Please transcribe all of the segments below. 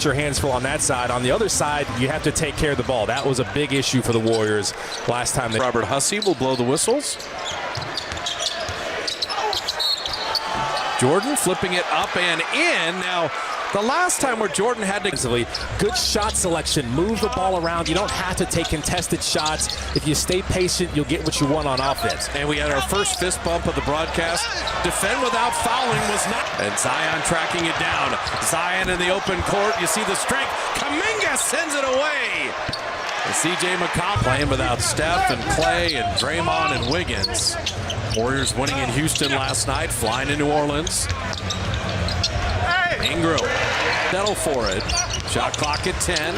get your hands full on that side. On the other side, you have to take care of the ball. That was a big issue for the Warriors last time. Robert Hussey will blow the whistles. Jordan flipping it up and in. Now, the last time where Jordan had to... Good shot selection. Move the ball around. You don't have to take contested shots. If you stay patient, you'll get what you want on offense. And we had our first fist bump of the broadcast. Defend without fouling was not... And Zion tracking it down. Zion in the open court. You see the strength. Kuminga sends it away. And C.J. McCollum playing without Steph and Clay and Draymond and Wiggins. Warriors winning in Houston last night, flying to New Orleans. Ingram, settle for it. Shot clock at 10.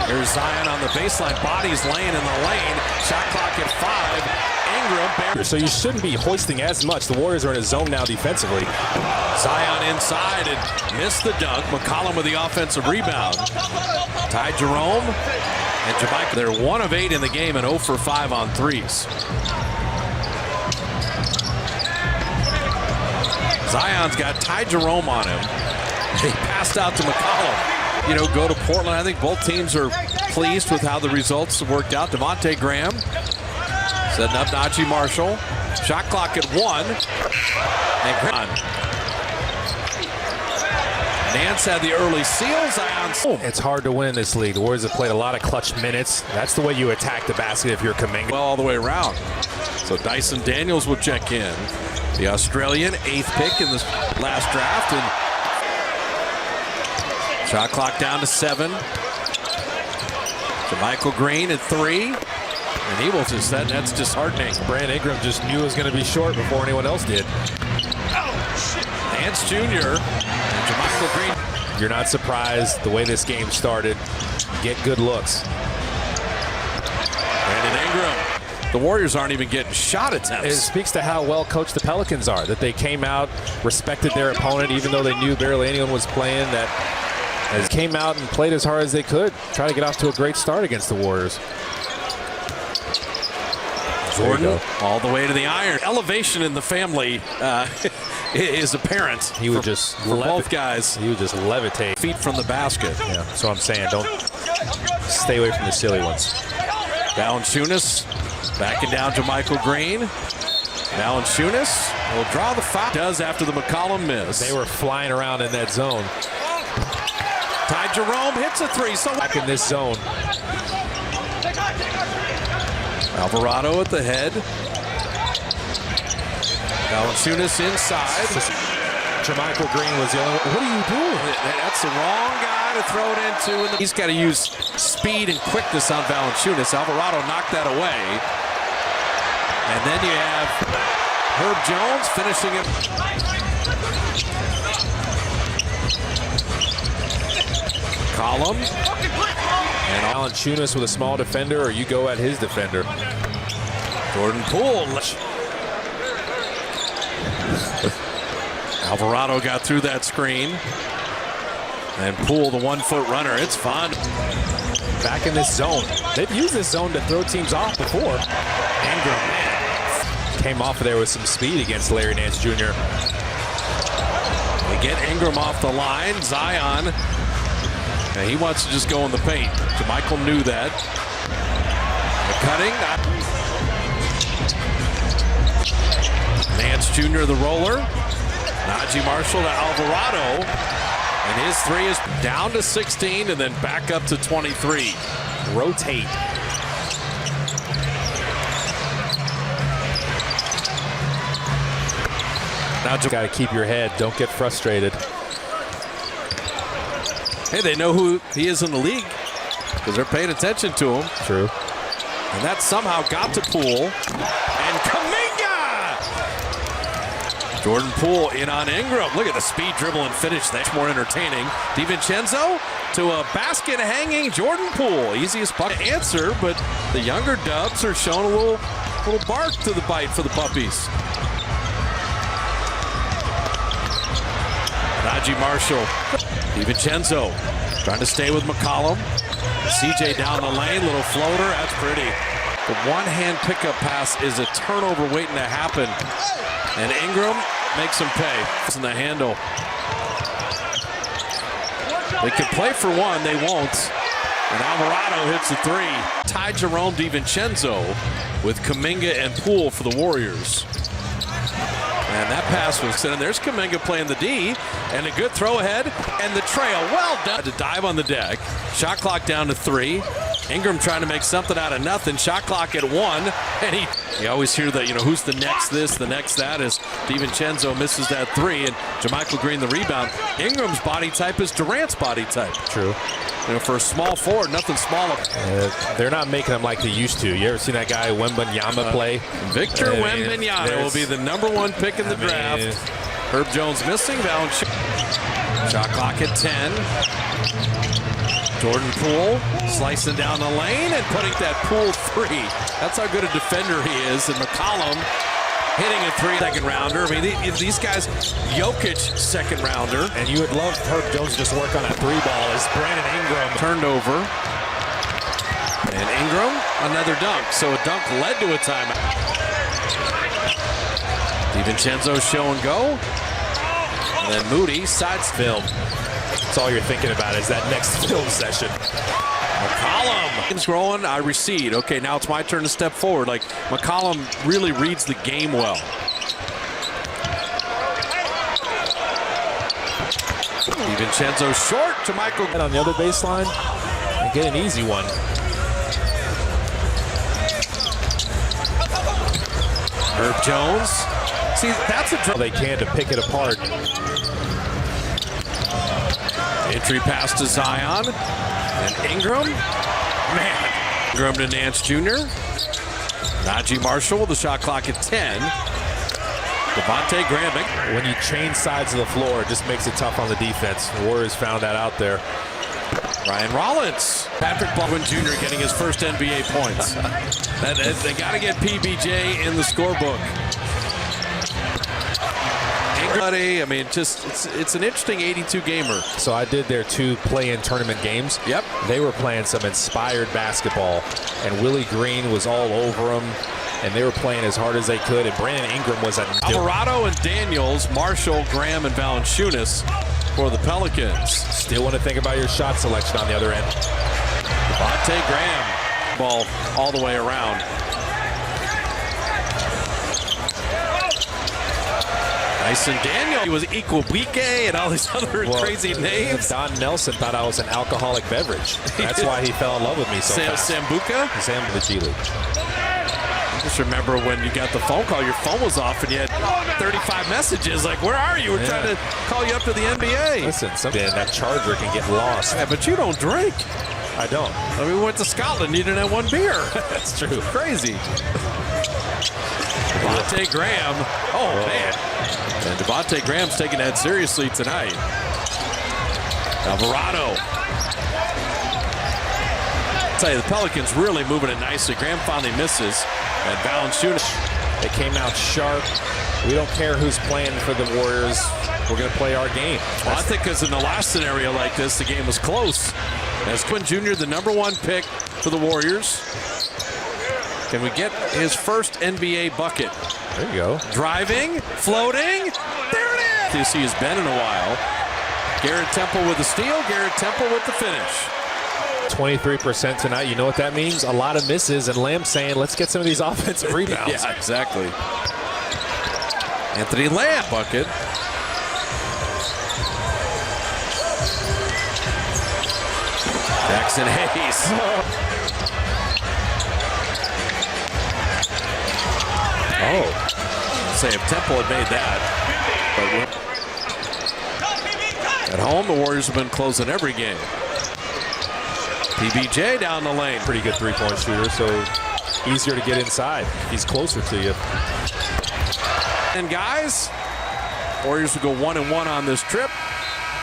Here's Zion on the baseline. Bodies laying in the lane. Shot clock at 5. Ingram. So you shouldn't be hoisting as much. The Warriors are in a zone now defensively. Zion inside and missed the dunk. McCollum with the offensive rebound. Ty Jerome and Jamaica. They're 1 of 8 in the game and 0 for 5 on threes. Zion's got Ty Jerome on him. He passed out to McCollum. You know, go to Portland. I think both teams are pleased with how the results have worked out. Devontae Graham setting up Najee Marshall. Shot clock at 1. And Graham. Nance had the early seal. Zion. It's hard to win in this league. The Warriors have played a lot of clutch minutes. That's the way you attack the basket if you're Kuminga. Well, all the way around. So Dyson Daniels will check in. The Australian, 8th pick in the last draft. And shot clock down to 7. Jermichael Green at 3. And he will just, that's disheartening. Brandon Ingram just knew it was going to be short before anyone else did. Nance Jr. and Jermichael Green. You're not surprised the way this game started. Get good looks. Brandon Ingram. The Warriors aren't even getting shot attempts. It speaks to how well coached the Pelicans are, that they came out, respected their opponent, even though they knew barely anyone was playing, that they came out and played as hard as they could, try to get off to a great start against the Warriors. Jordan all the way to the iron. Elevation in the family is apparent. He would just for both guys. He would just levitate. Feet from the basket. Yeah, that's what I'm saying. Don't stay away from the silly ones. Valanciunas backing down to Michael Green. Valanciunas will draw the foul. Does after the McCollum miss. They were flying around in that zone. Ty Jerome hits a 3. So back in this zone. Alvarado at the head. Valanciunas inside. Jermichael Green was the only one. What are you doing? That's the wrong guy to throw it into. He's got to use speed and quickness on Valanciunas. Alvarado knocked that away. And then you have Herb Jones finishing it. Column. And Valanciunas with a small defender, or you go at his defender. Jordan Poole. Alvarado got through that screen. And Poole, the 1-foot runner. It's fun. Back in this zone. They've used this zone to throw teams off before. Ingram came off of there with some speed against Larry Nance Jr. They get Ingram off the line. Zion. And he wants to just go in the paint. Michael knew that. The cutting. Nance Jr. the roller. Najee Marshall to Alvarado. And his 3 is down to 16 and then back up to 23. Rotate. Now you got to keep your head. Don't get frustrated. Hey, they know who he is in the league because they're paying attention to him. True. And that somehow got to Poole. And Kuminga! Jordan Poole in on Ingram. Look at the speed, dribble, and finish. That's more entertaining. DiVincenzo to a basket hanging Jordan Poole. Easiest puck to answer, but the younger Dubs are showing a little bark to the bite for the puppies. Najee Marshall. DiVincenzo trying to stay with McCollum. CJ down the lane, little floater, that's pretty. The one-hand pickup pass is a turnover waiting to happen. And Ingram makes him pay. It's in the handle. They could play for one, they won't. And Alvarado hits a three. Ty Jerome DiVincenzo with Kuminga and Poole for the Warriors. And that pass was sent. There's Kuminga playing the D, and a good throw ahead, and the trail. Well done. To dive on the deck. Shot clock down to 3. Ingram trying to make something out of nothing. Shot clock at 1, and you always hear that, who's the next this, the next that, as DiVincenzo misses that 3, and JaMychal Green the rebound. Ingram's body type is Durant's body type. True. For a small forward, nothing small. They're not making them like they used to. You ever seen that guy Wembanyama play? Victor Wembanyama will be the #1 pick in the draft. Herb Jones missing. Shot clock at 10. Jordan Poole slicing down the lane and putting that Poole 3. That's how good a defender he is. And McCollum hitting a 3 second rounder. I mean, these guys, Jokic second rounder. And you would love Herb Jones just work on a 3 ball as Brandon Ingram turned over. And Ingram, another dunk. So a dunk led to a timeout. DiVincenzo show and go. And then Moody sides film. That's all you're thinking about is that next film session. McCollum. Game's rolling, I recede. Okay, now it's my turn to step forward. Like, McCollum really reads the game well. DiVincenzo short. JaMychal. And on the other baseline, and get an easy one. Herb Jones. See, that's a they can to pick it apart. Entry pass to Zion. And Ingram. Man. Ingram to Nance Jr. Najee Marshall with the shot clock at 10. Devontae Graham. When you change sides of the floor, it just makes it tough on the defense. The Warriors found that out there. Ryan Rollins. Patrick Baldwin Jr. getting his first NBA points. They got to get PBJ in the scorebook. I mean, it's an interesting 82 gamer. So I did their 2 play-in tournament games. Yep. They were playing some inspired basketball, and Willie Green was all over them, and they were playing as hard as they could, and Brandon Ingram was a... Alvarado and Daniels, Marshall, Graham, and Valanciunas for the Pelicans. Still want to think about your shot selection on the other end. Devontae Graham, ball all the way around. Dyson Daniel, he was Equabuike and all these other crazy names. Don Nelson thought I was an alcoholic beverage. That's why he fell in love with me so fast. Sambuca? Sam the G League. Just remember when you got the phone call, your phone was off and you had 35 messages like, where are you? We're trying to call you up to the NBA. Listen, that charger can get lost. Yeah, but you don't drink. I don't. I mean, we went to Scotland, you didn't have 1 beer. That's true. Crazy. Devontae Graham. Oh, man. And Devontae Graham's taking that seriously tonight. Alvarado. I'll tell you, the Pelicans really moving it nicely. Graham finally misses. And Valanciunas. They came out sharp. We don't care who's playing for the Warriors. We're going to play our game. Well, I think because in the last scenario like this, the game was close. As Quinn Jr., the #1 pick for the Warriors. Can we get his first NBA bucket? There you go. Driving, floating. There it is. You see, he's been in a while. Garrett Temple with the steal. Garrett Temple with the finish. 23% tonight. You know what that means? A lot of misses. And Lamb saying, let's get some of these offensive rebounds. Yeah, exactly. Anthony Lamb bucket. Jackson Hayes. Oh, say if Temple had made that. At home, the Warriors have been closing every game. PBJ down the lane. Pretty good 3-point shooter, so easier to get inside. He's closer to you. And guys, Warriors will go 1-1 on this trip.